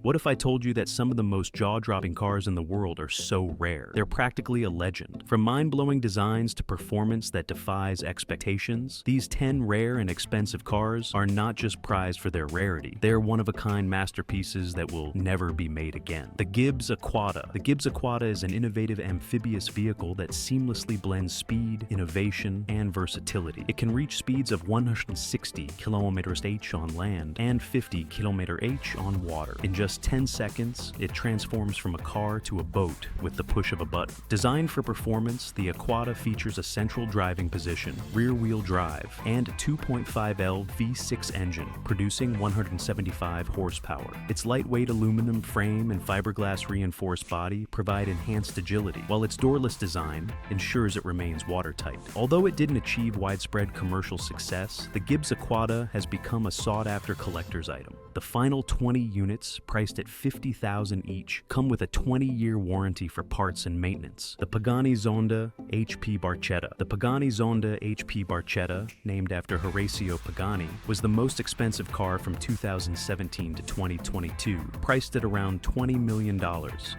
What if I told you that some of the most jaw-dropping cars in the world are so rare? They're practically a legend. From mind-blowing designs to performance that defies expectations, these 10 rare and expensive cars are not just prized for their rarity. They're one-of-a-kind masterpieces that will never be made again. The Gibbs Aquata. The Gibbs Aquata is an innovative amphibious vehicle that seamlessly blends speed, innovation, and versatility. It can reach speeds of 160 km/h on land and 50 km/h on water. In just 10 seconds, it transforms from a car to a boat with the push of a button. Designed for performance, the Aquata features a central driving position, rear-wheel drive, and a 2.5L V6 engine, producing 175 horsepower. Its lightweight aluminum frame and fiberglass reinforced body provide enhanced agility, while its doorless design ensures it remains watertight. Although it didn't achieve widespread commercial success, the Gibbs Aquata has become a sought-after collector's item. The final 20 units, priced at $50,000 each, come with a 20-year warranty for parts and maintenance. The Pagani Zonda HP Barchetta. The Pagani Zonda HP Barchetta, named after Horacio Pagani, was the most expensive car from 2017 to 2022, priced at around $20 million.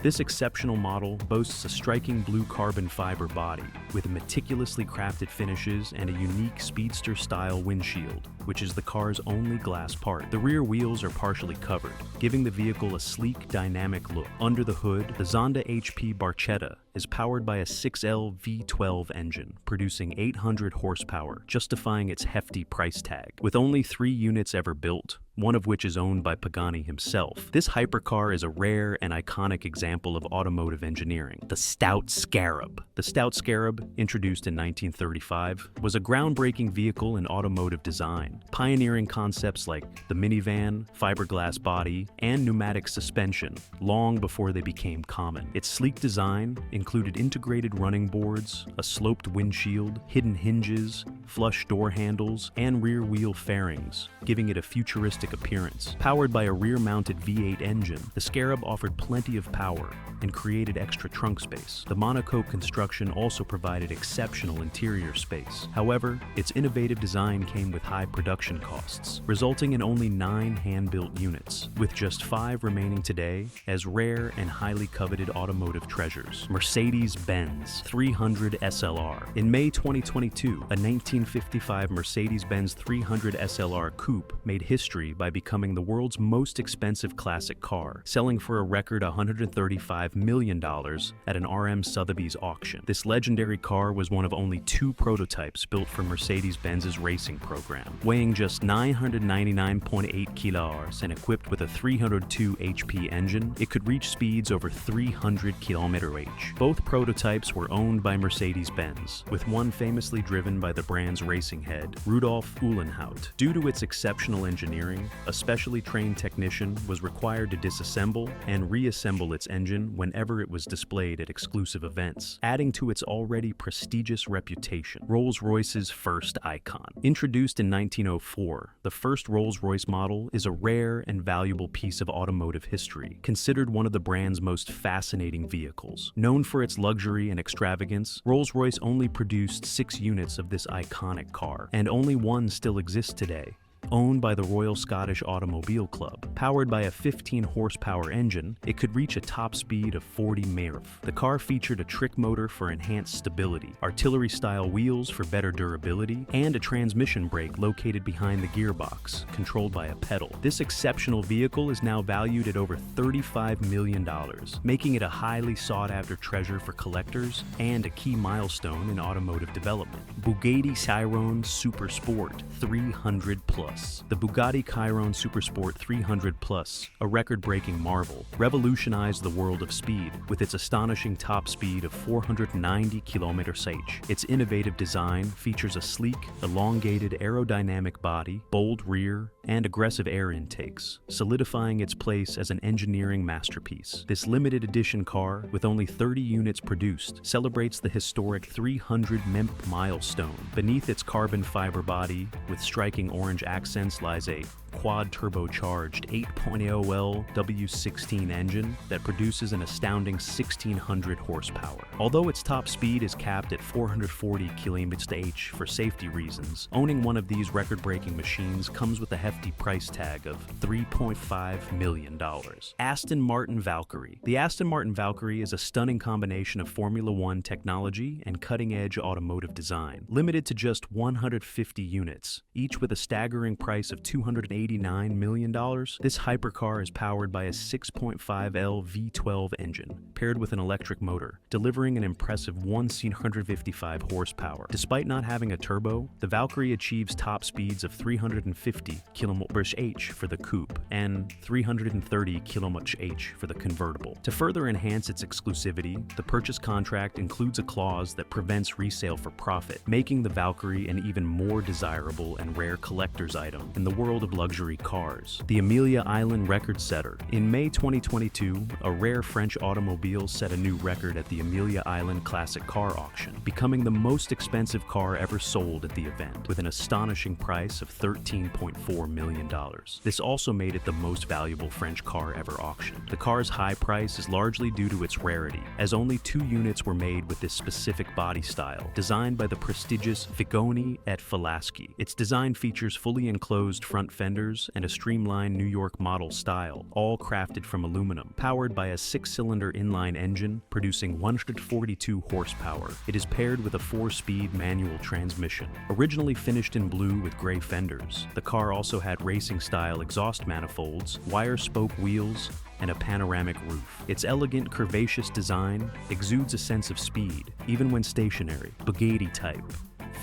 This exceptional model boasts a striking blue carbon fiber body, with meticulously crafted finishes and a unique speedster-style windshield, which is the car's only glass part. The rear wheels are partially covered, giving the vehicle a sleek, dynamic look. Under the hood, the Zonda HP Barchetta is powered by a 6L V12 engine, producing 800 horsepower, justifying its hefty price tag. With only 3 units ever built, one of which is owned by Pagani himself, this hypercar is a rare and iconic example of automotive engineering. The Stout Scarab. The Stout Scarab, introduced in 1935, was a groundbreaking vehicle in automotive design, pioneering concepts like the minivan, fiberglass body, and pneumatic suspension long before they became common. Its sleek design included integrated running boards, a sloped windshield, hidden hinges, flush door handles, and rear wheel fairings, giving it a futuristic appearance. Powered by a rear-mounted V8 engine, the Scarab offered plenty of power and created extra trunk space. The monocoque construction also provided exceptional interior space. However, its innovative design came with high production costs, resulting in only 9 hand-built units, with just 5 remaining today as rare and highly coveted automotive treasures. Mercedes-Benz 300 SLR. In May 2022, a 1955 Mercedes-Benz 300 SLR coupe made history by becoming the world's most expensive classic car, selling for a record $135 million at an RM Sotheby's auction. This legendary car was one of only 2 prototypes built for Mercedes-Benz's racing program. Weighing just 999.8 kilos and equipped with a 302 HP engine, it could reach speeds over 300 km/h. Both prototypes were owned by Mercedes-Benz, with one famously driven by the brand's racing head, Rudolf Uhlenhaut. Due to its exceptional engineering, a specially trained technician was required to disassemble and reassemble its engine whenever it was displayed at exclusive events, adding to its already prestigious reputation. Rolls-Royce's first icon. Introduced in 1904, the first Rolls-Royce model is a rare and valuable piece of automotive history, considered one of the brand's most fascinating vehicles. Known for its luxury and extravagance, Rolls-Royce only produced 6 units of this iconic car, and only one still exists today. Owned by the Royal Scottish Automobile Club. Powered by a 15-horsepower engine, it could reach a top speed of 40 mph. The car featured a trick motor for enhanced stability, artillery-style wheels for better durability, and a transmission brake located behind the gearbox, controlled by a pedal. This exceptional vehicle is now valued at over $35 million, making it a highly sought-after treasure for collectors and a key milestone in automotive development. Bugatti Chiron Super Sport 300 Plus. The Bugatti Chiron Supersport 300 Plus, a record-breaking marvel, revolutionized the world of speed with its astonishing top speed of 490 km/h. Its innovative design features a sleek, elongated aerodynamic body, bold rear, and aggressive air intakes, solidifying its place as an engineering masterpiece. This limited edition car, with only 30 units produced, celebrates the historic 300 mph milestone. Beneath its carbon fiber body, with striking orange accents lies a quad-turbocharged 8.0L W16 engine that produces an astounding 1,600 horsepower. Although its top speed is capped at 440 km/h for safety reasons, owning one of these record-breaking machines comes with a hefty price tag of $3.5 million. Aston Martin Valkyrie. The Aston Martin Valkyrie is a stunning combination of Formula One technology and cutting-edge automotive design. Limited to just 150 units, each with a staggering price of $289 million, this hypercar is powered by a 6.5L V12 engine, paired with an electric motor, delivering an impressive 1,655 horsepower. Despite not having a turbo, the Valkyrie achieves top speeds of 350 km/h for the coupe and 330 km/h for the convertible. To further enhance its exclusivity, the purchase contract includes a clause that prevents resale for profit, making the Valkyrie an even more desirable and rare collector's item in the world of luxury cars. The Amelia Island record setter. In May 2022, a rare French automobile set a new record at the Amelia Island Classic Car Auction, becoming the most expensive car ever sold at the event, with an astonishing price of $13.4 million. This also made it the most valuable French car ever auctioned. The car's high price is largely due to its rarity, as only 2 units were made with this specific body style, designed by the prestigious Vigoni et Falaschi. Its design features fully enclosed front fenders and a streamlined New York model style, all crafted from aluminum. Powered by a 6-cylinder inline engine producing 142 horsepower, it is paired with a 4-speed manual transmission. Originally finished in blue with gray fenders, the car also had racing-style exhaust manifolds, wire-spoke wheels, and a panoramic roof. Its elegant, curvaceous design exudes a sense of speed, even when stationary. Bugatti Type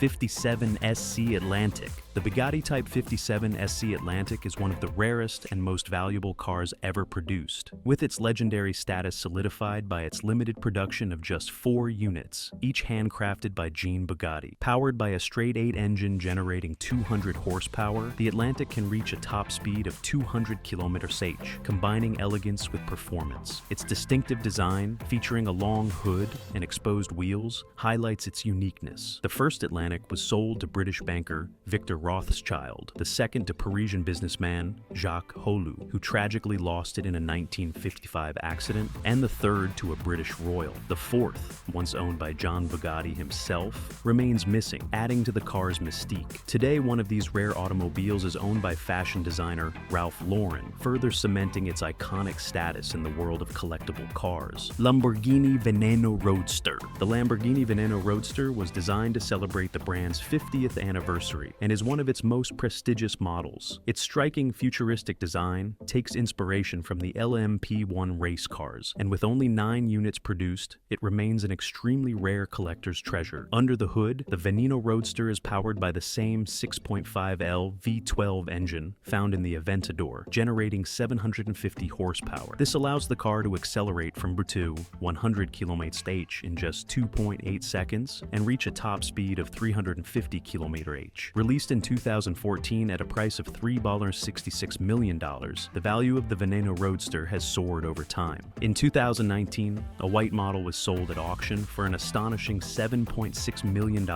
57 SC Atlantic. The Bugatti Type 57 SC Atlantic is one of the rarest and most valuable cars ever produced, with its legendary status solidified by its limited production of just 4 units, each handcrafted by Jean Bugatti. Powered by a straight-8 engine generating 200 horsepower, the Atlantic can reach a top speed of 200 km/h, combining elegance with performance. Its distinctive design, featuring a long hood and exposed wheels, highlights its uniqueness. The first Atlantic was sold to British banker Victor Rothschild, the second to Parisian businessman Jacques Holu, who tragically lost it in a 1955 accident, and the third to a British royal. The fourth, once owned by John Bugatti himself, remains missing, adding to the car's mystique. Today, one of these rare automobiles is owned by fashion designer Ralph Lauren, further cementing its iconic status in the world of collectible cars. Lamborghini Veneno Roadster. The Lamborghini Veneno Roadster was designed to celebrate the brand's 50th anniversary and is one of its most prestigious models. Its striking futuristic design takes inspiration from the LMP1 race cars, and with only 9 units produced, it remains an extremely rare collector's treasure. Under the hood, the Veneno Roadster is powered by the same 6.5L V12 engine found in the Aventador, generating 750 horsepower. This allows the car to accelerate from 100 km/h in just 2.8 seconds and reach a top speed of 350 km/h. Released in 2014 at a price of $3.66 million, the value of the Veneno Roadster has soared over time. In 2019, a white model was sold at auction for an astonishing $7.6 million,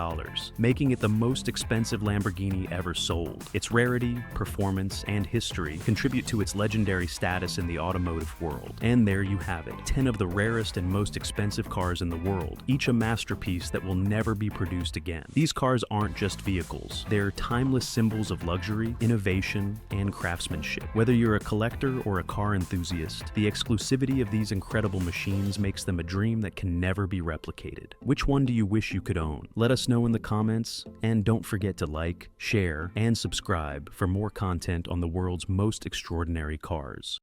making it the most expensive Lamborghini ever sold. Its rarity, performance, and history contribute to its legendary status in the automotive world. And there you have it, 10 of the rarest and most expensive cars in the world, each a masterpiece that will never be produced again. These cars aren't just vehicles, they're timeless symbols of luxury, innovation, and craftsmanship. Whether you're a collector or a car enthusiast, the exclusivity of these incredible machines makes them a dream that can never be replicated. Which one do you wish you could own? Let us know in the comments, and don't forget to like, share, and subscribe for more content on the world's most extraordinary cars.